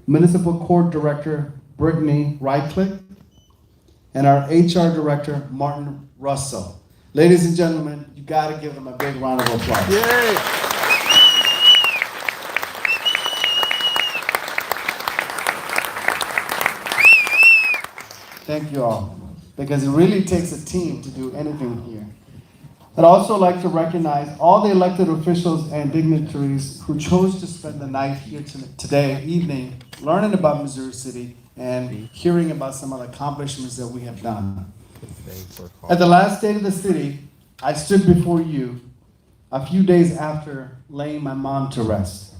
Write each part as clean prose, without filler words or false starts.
Municipal Court Director Brittany Rycliffe, and our HR Director Martin Russell. Ladies and gentlemen, you gotta give them a big round of applause. Yay! Thank you all, because it really takes a team to do anything here. I'd also like to recognize all the elected officials and dignitaries who chose to spend the night here today evening learning about Missouri City and hearing about some of the accomplishments that we have done. At the last State of the City, I stood before you a few days after laying my mom to rest.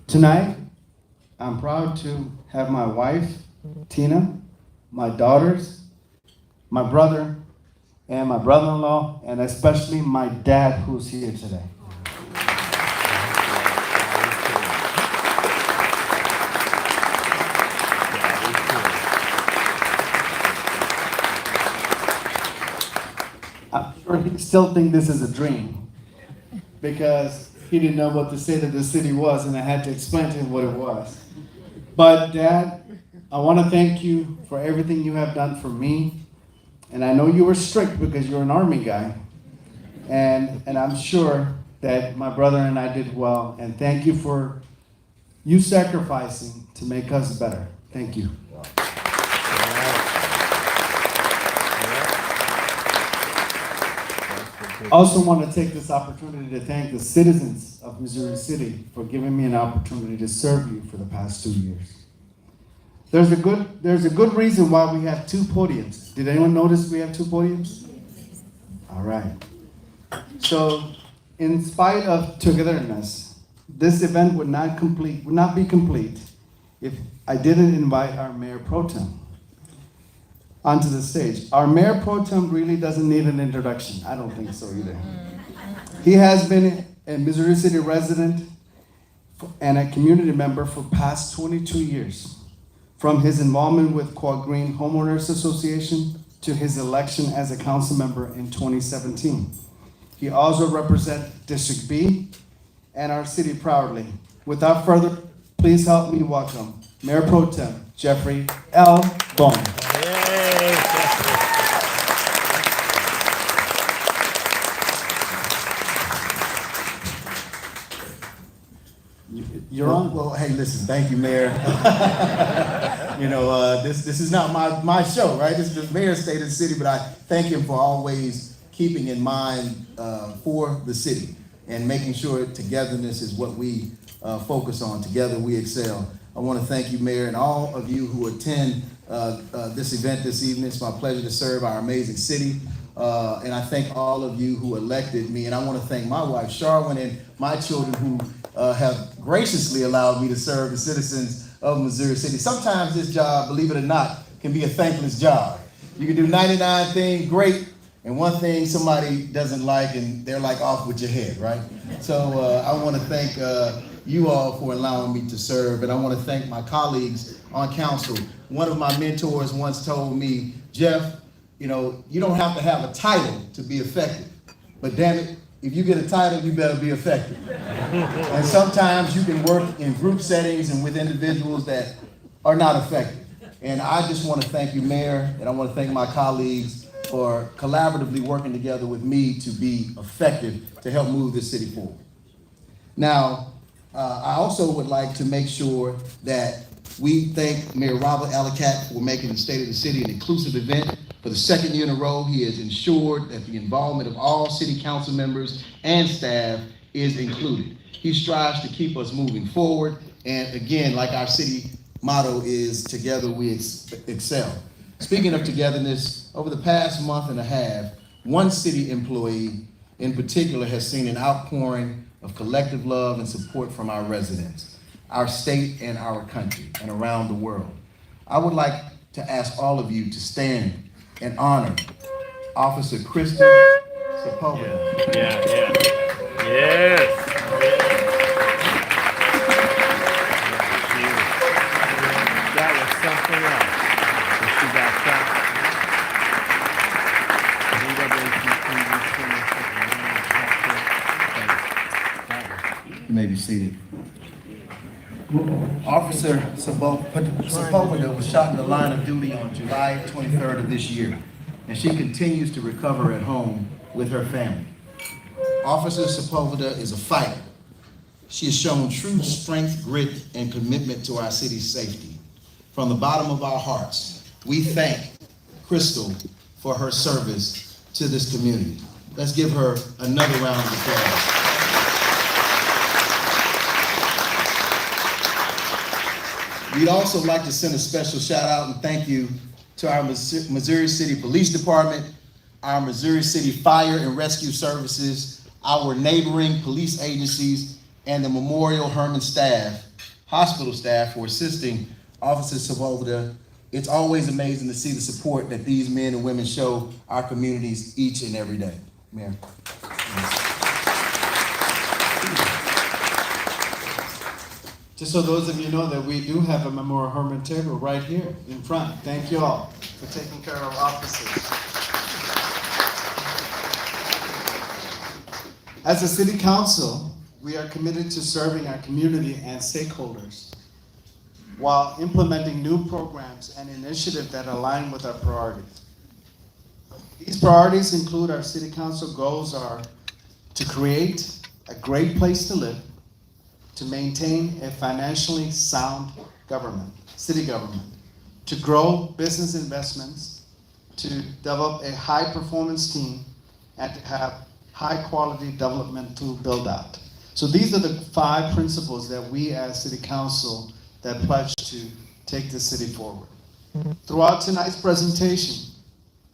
Tonight, I'm proud to have my wife, Tina, my daughters, my brother, and my brother-in-law, and especially my dad who's here today. I'm sure he still thinks this is a dream because he didn't know what the state of the city was and I had to explain to him what it was. But Dad, I want to thank you for everything you have done for me. And I know you were strict because you're an Army guy. And I'm sure that my brother and I did well. And thank you for you sacrificing to make us better. Thank you. I also want to take this opportunity to thank the citizens of Missouri City for giving me an opportunity to serve you for the past 2 years. There's a good reason why we have two podiums. Did anyone notice we have two podiums? All right. So, in spite of togetherness, this event would not be complete if I didn't invite our Mayor Pro Tem onto the stage. Our Mayor Pro Tem really doesn't need an introduction. I don't think so either. He has been a Missouri City resident and a community member for past 22 years. From his involvement with Quad Green Homeowners Association to his election as a council member in 2017. He also represents District B and our city proudly. Without further, please help me welcome Mayor Pro Tem Jeffrey L. Bone. You're on. Well, hey, listen, thank you, Mayor. This is not my show, right? This is the mayor's state of the city, but I thank him for always keeping in mind for the city and making sure togetherness is what we focus on. Together we excel. I want to thank you, Mayor, and all of you who attend this event this evening. It's my pleasure to serve our amazing city. And I thank all of you who elected me. And I want to thank my wife, Sharwin, and my children who have graciously allowed me to serve the citizens of Missouri City. Sometimes this job, believe it or not, can be a thankless job. You can do 99 things great, and one thing somebody doesn't like, and they're like off with your head, right? So I want to thank you all for allowing me to serve, and I want to thank my colleagues on council. One of my mentors once told me, Jeff, you don't have to have a title to be effective, but damn it, if you get a title, you better be effective. And sometimes you can work in group settings and with individuals that are not effective. And I just want to thank you, Mayor, and I want to thank my colleagues for collaboratively working together with me to be effective to help move this city forward. Now, I also would like to make sure that we thank Mayor Robert Elackatt for making the State of the City an inclusive event. For the second year in a row, he has ensured that the involvement of all city council members and staff is included. He strives to keep us moving forward. And again, like our city motto is, together we excel. Speaking of togetherness, over the past month and a half, one city employee in particular has seen an outpouring of collective love and support from our residents, our state and our country, and around the world. I would like to ask all of you to stand and honor Officer Krista Sepulveda. Yes. That was something else. When she got shot. You may be seated. Officer Sepulveda was shot in the line of duty on July 23rd of this year, and she continues to recover at home with her family. Officer Sepulveda is a fighter. She has shown true strength, grit, and commitment to our city's safety. From the bottom of our hearts, we thank Crystal for her service to this community. Let's give her another round of applause. We'd also like to send a special shout out and thank you to our Missouri City Police Department, our Missouri City Fire and Rescue Services, our neighboring police agencies, and the Memorial Hermann staff, hospital staff, for assisting Officer Sepulveda. It's always amazing to see the support that these men and women show our communities each and every day. Mayor. Just so those of you know that we do have a Memorial Hermann table right here in front. Thank you all for taking care of officers. As a city council, we are committed to serving our community and stakeholders while implementing new programs and initiatives that align with our priorities. These priorities include our city council goals are to create a great place to live, to maintain a financially sound government, city government, to grow business investments, to develop a high-performance team, and to have high-quality developmental build-out. So these are the 5 principles that we as City Council that pledge to take the city forward. Throughout tonight's presentation,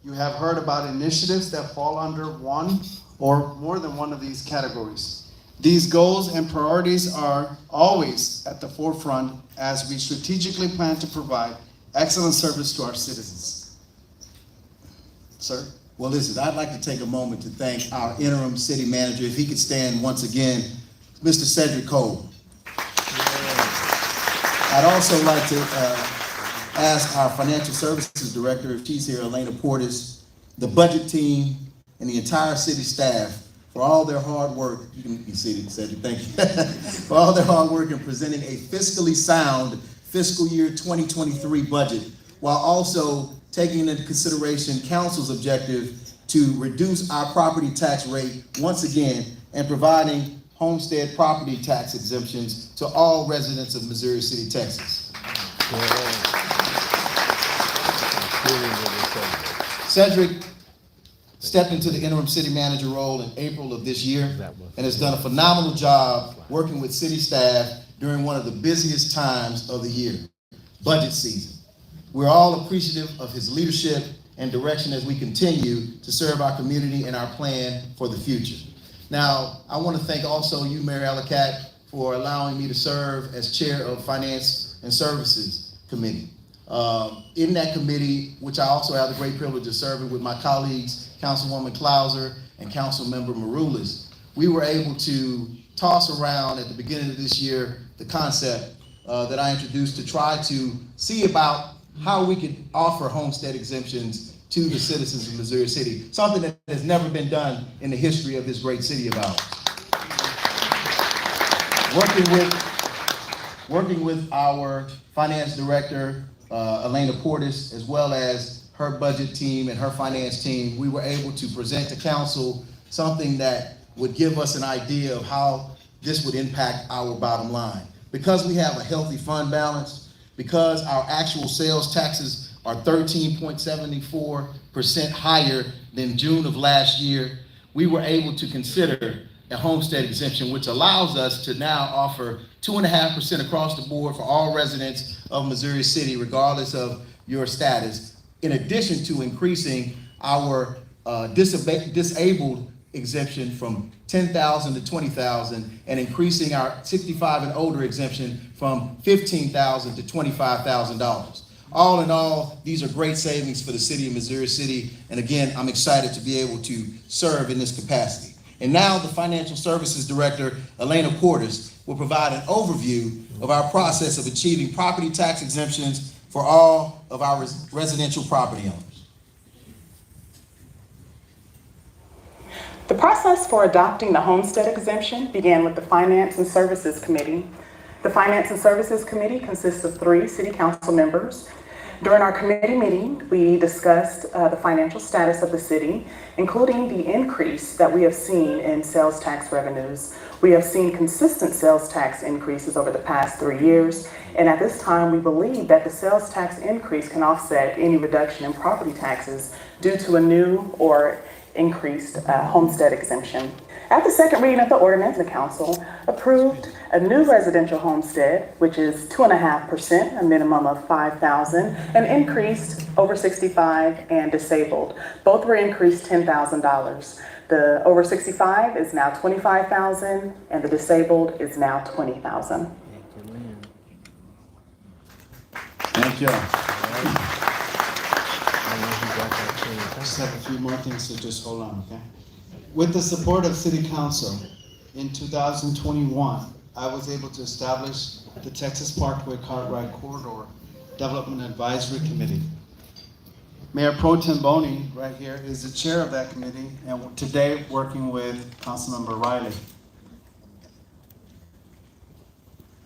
you have heard about initiatives that fall under one or more than one of these categories. These goals and priorities are always at the forefront as we strategically plan to provide excellent service to our citizens. Sir? Well, listen, I'd like to take a moment to thank our interim city manager. If he could stand once again, Mr. Cedric Cole. I'd also like to ask our financial services director, if she's here, Elena Portis, the budget team, and the entire city staff for all their hard work. You can be seated, Cedric, thank you. For all their hard work in presenting a fiscally sound fiscal year 2023 budget, while also taking into consideration council's objective to reduce our property tax rate once again and providing homestead property tax exemptions to all residents of Missouri City, Texas. Cedric stepped into the interim city manager role in April of this year and has done a phenomenal job working with city staff during one of the busiest times of the year, budget season. We're all appreciative of his leadership and direction as we continue to serve our community and our plan for the future. Now, I want to thank also you, Mayor Elackatt, for allowing me to serve as chair of Finance and Services Committee. In that committee, which I also have the great privilege of serving with my colleagues, Councilwoman Clouser and Councilmember Maroulis, we were able to toss around at the beginning of this year the concept that I introduced to try to see about how we could offer homestead exemptions to the citizens of Missouri City, something that has never been done in the history of this great city of ours. Working with our finance director, Elena Portis, as well as her budget team and her finance team, we were able to present to council something that would give us an idea of how this would impact our bottom line. Because we have a healthy fund balance, because our actual sales taxes are 13.74% higher than June of last year, we were able to consider a homestead exemption, which allows us to now offer 2.5% across the board for all residents of Missouri City, regardless of your status, in addition to increasing our disabled exemption from $10,000 to $20,000 and increasing our 65 and older exemption from $15,000 to $25,000. All in all, these are great savings for the city of Missouri City. And again, I'm excited to be able to serve in this capacity. And now the Financial Services Director, Elena Portis, will provide an overview of our process of achieving property tax exemptions for all of our residential property owners. The process for adopting the homestead exemption began with the Finance and Services Committee The Finance and Services Committee consists of 3 City Council members. During our committee meeting, we discussed the financial status of the city, including the increase that we have seen in sales tax revenues. We have seen consistent sales tax increases over the past 3 years, and at this time, we believe that the sales tax increase can offset any reduction in property taxes due to a new or increased homestead exemption. At the second reading of the ordinance, the council approved a new residential homestead, which is 2.5%, a minimum of $5,000, and increased over 65 and disabled. Both were increased $10,000. The over 65 is now $25,000, and the disabled is now $20,000. Thank you. Just have a few more things, so just hold on, okay? With the support of City Council, in 2021, I was able to establish the Texas Parkway Cartwright Corridor Development Advisory Committee. Mayor Pro Tem Boney, right here, is the chair of that committee, and today working with Councilmember Riley.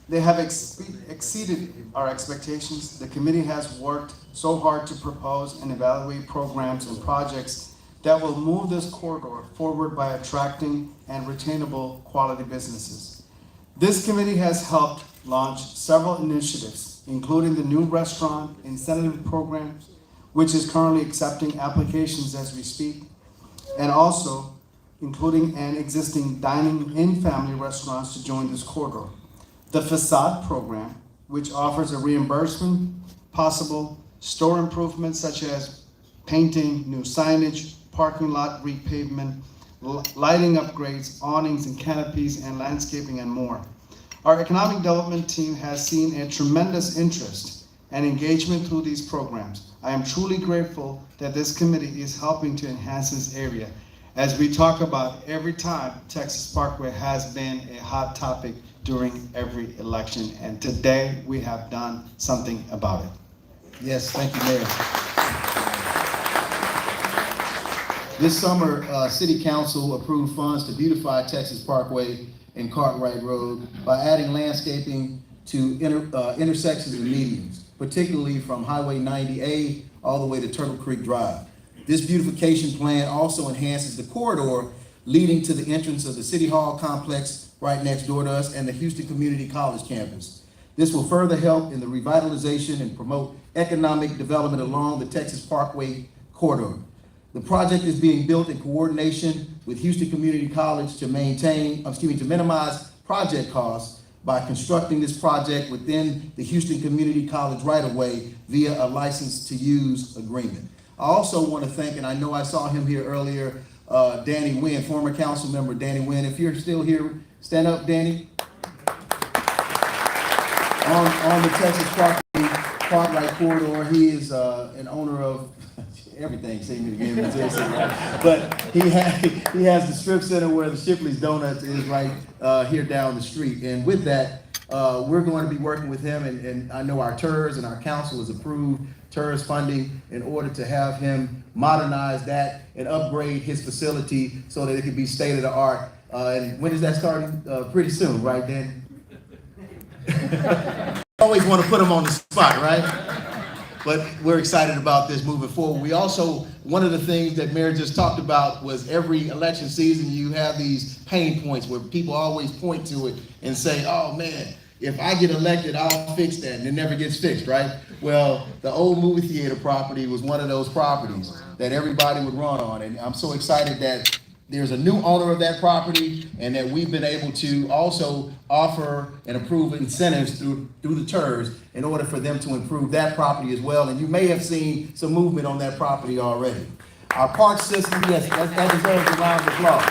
They have exceeded our expectations. The committee has worked so hard to propose and evaluate programs and projects that will move this corridor forward by attracting and retainable quality businesses. This committee has helped launch several initiatives, including the new restaurant incentive program, which is currently accepting applications as we speak, and also including an existing dining-in family restaurants to join this corridor. The facade program, which offers a reimbursement, possible store improvements such as painting, new signage, parking lot repavement, lighting upgrades, awnings and canopies, and landscaping and more. Our economic development team has seen a tremendous interest and engagement through these programs. I am truly grateful that this committee is helping to enhance this area. As we talk about every time, Texas Parkway has been a hot topic during every election, and today we have done something about it. Yes, thank you, Mayor. This summer, City Council approved funds to beautify Texas Parkway and Cartwright Road by adding landscaping to intersections and medians, particularly from Highway 90A all the way to Turtle Creek Drive. This beautification plan also enhances the corridor leading to the entrance of the City Hall complex right next door to us and the Houston Community College campus. This will further help in the revitalization and promote economic development along the Texas Parkway corridor. The project is being built in coordination with Houston Community College to minimize project costs by constructing this project within the Houston Community College right-of-way via a license to use agreement. I also want to thank, and I know I saw him here earlier, Danny Wynn, former council member Danny Wynn. If you're still here, stand up, Danny. On the Texas Parkway corridor, he is an owner of everything, seeming to be in Missouri City, right? But he has the strip center where the Shipley's Donuts is right here down the street. And with that, we're going to be working with him, and I know our TERS and our council has approved TERS funding in order to have him modernize that and upgrade his facility so that it can be state of the art. And when is that starting? Pretty soon, right, Dan? Always want to put him on the spot, right? But we're excited about this moving forward. We also, one of the things that Mayor just talked about was every election season you have these pain points where people always point to it and say, oh man, if I get elected, I'll fix that, and it never gets fixed, right? Well, the old movie theater property was one of those properties that everybody would run on, and I'm so excited that there's a new owner of that property and that we've been able to also offer and approve incentives through the TERS in order for them to improve that property as well. And you may have seen some movement on that property already. Our park system, yes, that deserves a round of applause.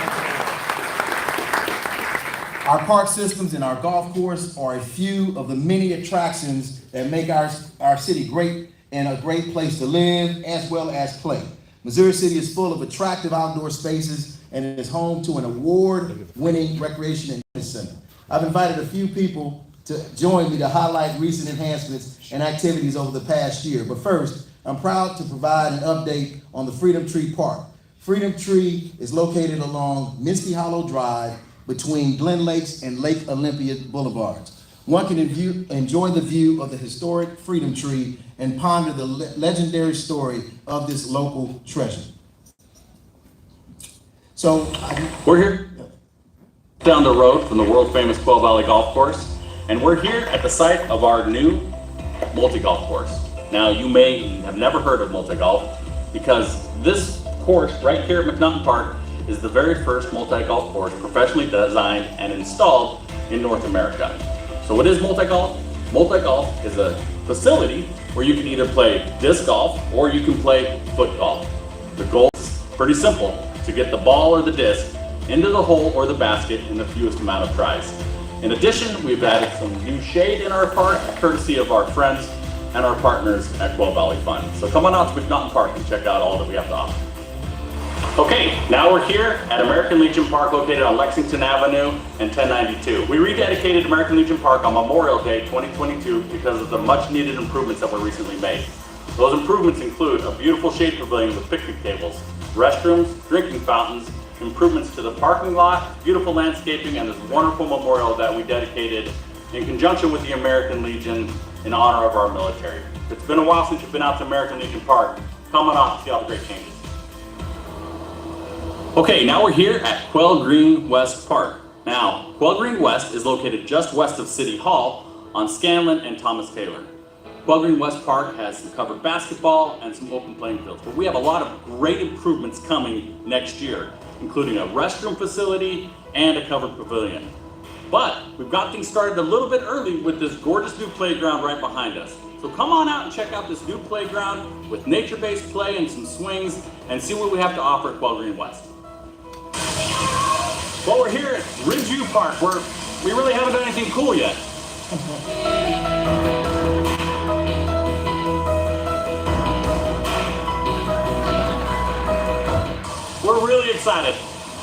Our park systems and our golf course are a few of the many attractions that make our city great and a great place to live as well as play. Missouri City is full of attractive outdoor spaces and it is home to an award-winning recreation and fitness center. I've invited a few people to join me to highlight recent enhancements and activities over the past year. But first, I'm proud to provide an update on the Freedom Tree Park. Freedom Tree is located along Misty Hollow Drive between Glen Lakes and Lake Olympia Boulevards. One can enjoy the view of the historic Freedom Tree and ponder the legendary story of this local treasure. So, we're here down the road from the world famous Quail Valley Golf Course, and we're here at the site of our new multi-golf course. Now, you may have never heard of multi-golf because this course right here at McNaughton Park is the very first multi-golf course professionally designed and installed in North America. So what is multi-golf? Multi-golf is a facility where you can either play disc golf or you can play foot golf. The goal is pretty simple, to get the ball or the disc into the hole or the basket in the fewest amount of tries. In addition, we've added some new shade in our park, courtesy of our friends and our partners at Quail Valley Fund. So come on out to McNaughton Park and check out all that we have to offer. Okay, now we're here at American Legion Park, located on Lexington Avenue and 1092. We rededicated American Legion Park on Memorial Day 2022 because of the much needed improvements that were recently made. Those improvements include a beautiful shade pavilion with picnic tables, restrooms, drinking fountains, improvements to the parking lot, beautiful landscaping, and this wonderful memorial that we dedicated in conjunction with the American Legion in honor of our military. It's been a while since you've been out to American Legion Park. Come on out and see all the great changes. Okay, now we're here at Quail Green West Park. Now, Quail Green West is located just west of City Hall on Scanlon and Thomas Taylor. Quail Green West Park has some covered basketball and some open playing fields, but we have a lot of great improvements coming next year, including a restroom facility and a covered pavilion. But we've got things started a little bit early with this gorgeous new playground right behind us. So come on out and check out this new playground with nature-based play and some swings and see what we have to offer at Quail Green West. Well, we're here at Ridgeview Park, where we really haven't done anything cool yet. We're really excited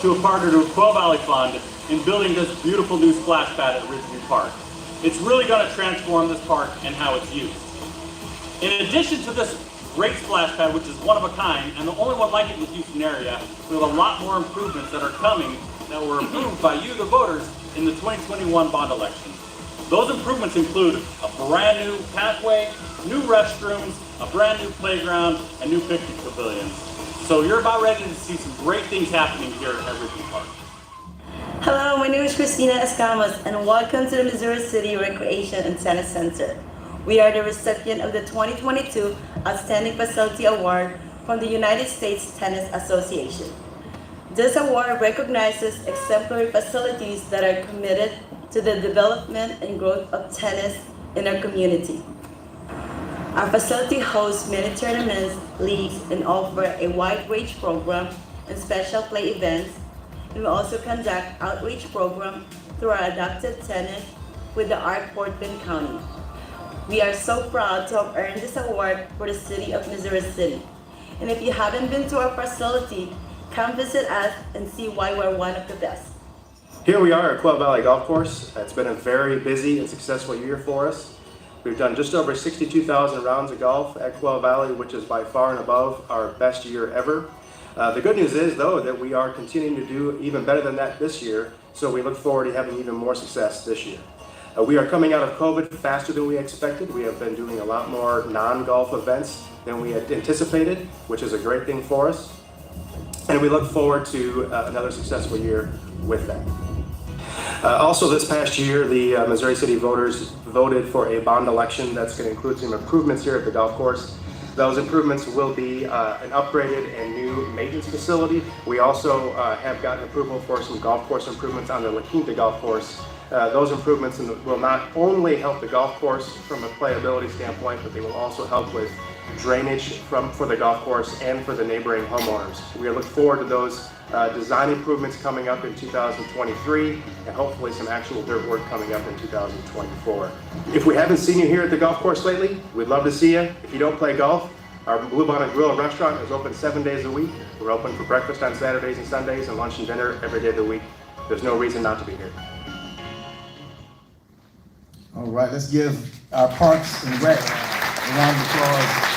to have partnered with Quail Valley Fund in building this beautiful new splash pad at Ridgeview Park. It's really going to transform this park and how it's used. In addition to this great splash pad, which is one of a kind, and the only one like it in the Houston area, we have a lot more improvements that are coming that were approved by you, the voters, in the 2021 bond election. Those improvements include a brand new pathway, new restrooms, a brand new playground, and new picnic pavilions. So you're about ready to see some great things happening here at Ridgeview Park. Hello, my name is Christina Escamas, and welcome to the Missouri City Recreation and Tennis Center. We are the recipient of the 2022 Outstanding Facility Award from the United States Tennis Association. This award recognizes exemplary facilities that are committed to the development and growth of tennis in our community. Our facility hosts many tournaments, leagues, and offer a wide range program and special play events. We also conduct outreach programs through our adopted tennis with the Art Fort Bend County. We are so proud to have earned this award for the city of Missouri City. And if you haven't been to our facility, come visit us and see why we're one of the best. Here we are at Quail Valley Golf Course. It's been a very busy and successful year for us. We've done just over 62,000 rounds of golf at Quail Valley, which is by far and above our best year ever. The good news is, though, that we are continuing to do even better than that this year, so we look forward to having even more success this year. We are coming out of COVID faster than we expected. We have been doing a lot more non-golf events than we had anticipated, which is a great thing for us. And we look forward to another successful year with that. Also this past year, the Missouri City voters voted for a bond election that's going to include some improvements here at the golf course. Those improvements will be an upgraded and new maintenance facility. We also have gotten approval for some golf course improvements on the La Quinta golf course. Those improvements will not only help the golf course from a playability standpoint, but they will also help with drainage for the golf course and for the neighboring homeowners. We look forward to those design improvements coming up in 2023 and hopefully some actual dirt work coming up in 2024. If we haven't seen you here at the golf course lately, we'd love to see you. If you don't play golf, our Blue Bonnet Grill and Restaurant is open 7 days a week. We're open for breakfast on Saturdays and Sundays and lunch and dinner every day of the week. There's no reason not to be here. All right, let's give our Parks and Rec a round of applause.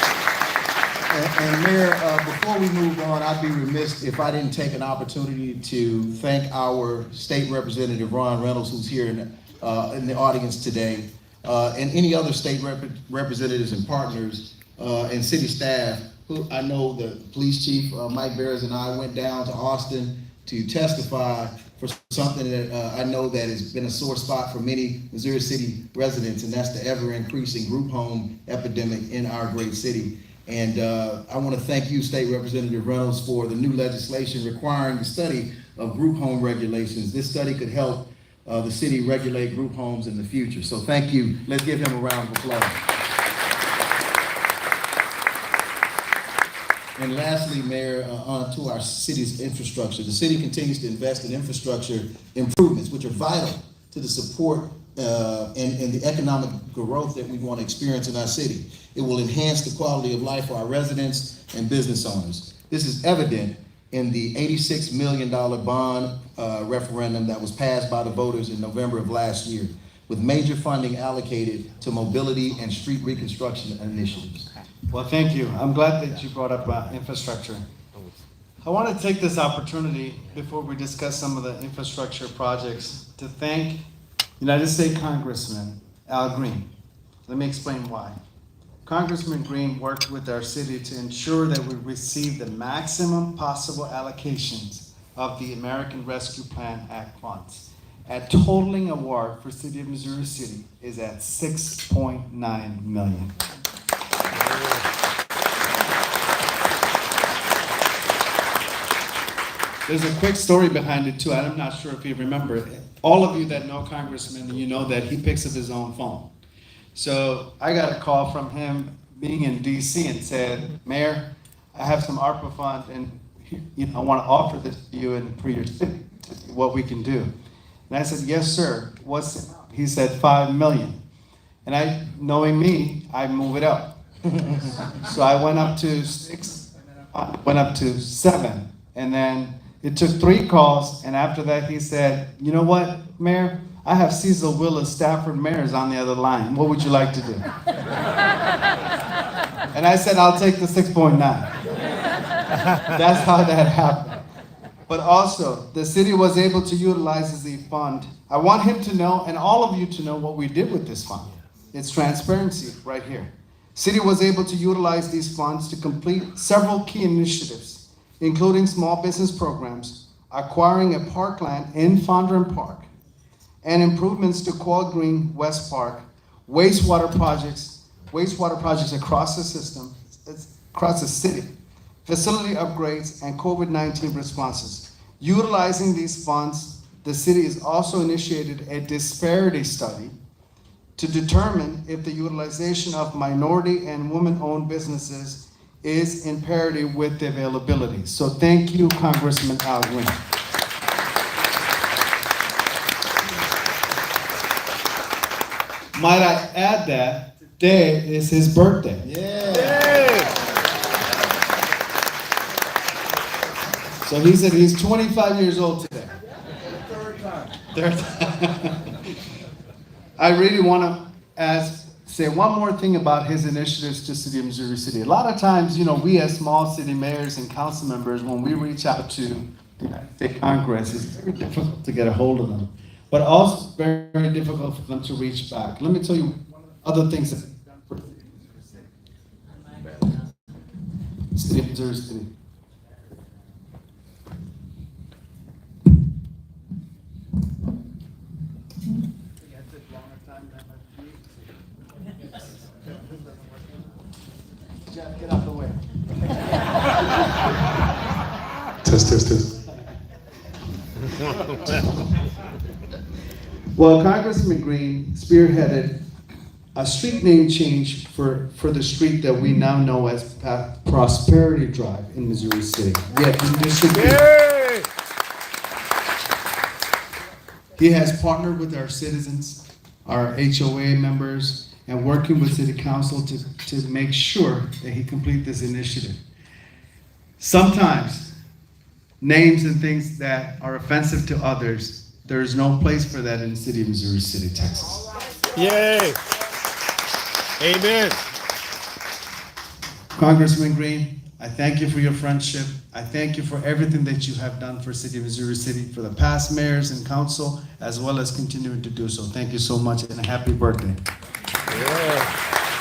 And Mayor, before we move on, I'd be remiss if I didn't take an opportunity to thank our state representative, Ron Reynolds, who's here in the audience today, and any other state representatives and partners and city staff, who I know the police chief, Mike Barris, and I went down to Austin to testify for something that I know that has been a sore spot for many Missouri City residents, and that's the ever-increasing group home epidemic in our great city. And I want to thank you, State Representative Reynolds, for the new legislation requiring the study of group home regulations. This study could help the city regulate group homes in the future. So thank you. Let's give him a round of applause. And lastly, Mayor, on to our city's infrastructure. The city continues to invest in infrastructure improvements, which are vital to the support and the economic growth that we want to experience in our city. It will enhance the quality of life for our residents and business owners. This is evident in the $86 million bond referendum that was passed by the voters in November of last year, with major funding allocated to mobility and street reconstruction initiatives. Well, thank you. I'm glad that you brought up infrastructure. I want to take this opportunity before we discuss some of the infrastructure projects to thank United States Congressman Al Green. Let me explain why. Congressman Green worked with our city to ensure that we receive the maximum possible allocations of the American Rescue Plan Act funds. A totaling award for City of Missouri City is at $6.9 million. There's a quick story behind it too, and I'm not sure if you remember. All of you that know Congressman, you know that he picks up his own phone. So I got a call from him being in DC and said, Mayor, I have some ARPA fund and I want to offer this to you and for your city to see what we can do. And I said, yes, sir. What's it? He said $5 million. And I, knowing me, I move it up. So I went up to 6, went up to 7, and then it took 3 calls, and after that he said, you know what, Mayor? I have Cecil Willis, Stafford Mayors on the other line. What would you like to do? And I said, I'll take the 6.9. That's how that happened. But also, the city was able to utilize the fund. I want him to know, and all of you to know, what we did with this fund. It's transparency right here. City was able to utilize these funds to complete several key initiatives, including small business programs, acquiring a parkland in Fondren Park, and improvements to Quad Green West Park, wastewater projects across the system, across the city, facility upgrades, and COVID-19 responses. Utilizing these funds, the city has also initiated a disparity study to determine if the utilization of minority and women-owned businesses is in parity with the availability. So thank you, Congressman Al Green. Might I add that today is his birthday. Yeah. So he said he's 25 years old today. Third time. I really want to say one more thing about his initiatives to City of Missouri City. A lot of times, we as small city mayors and council members, when we reach out to the United States Congress, it's very difficult to get a hold of them, but also very, very difficult for them to reach back. Let me tell you other things that we've done for City of Missouri City. Jeff, get out the way. Test. Well, Congressman Green spearheaded a street name change for the street that we now know as Prosperity Drive in Missouri City. He has partnered with our citizens, our HOA members, and working with City Council to make sure that he complete this initiative. Sometimes, names and things that are offensive to others, there is no place for that in the City of Missouri City, Texas. Yay! Amen. Congressman Green, I thank you for your friendship. I thank you for everything that you have done for City of Missouri City, for the past mayors and council, as well as continuing to do so. Thank you so much and a happy birthday. Yeah.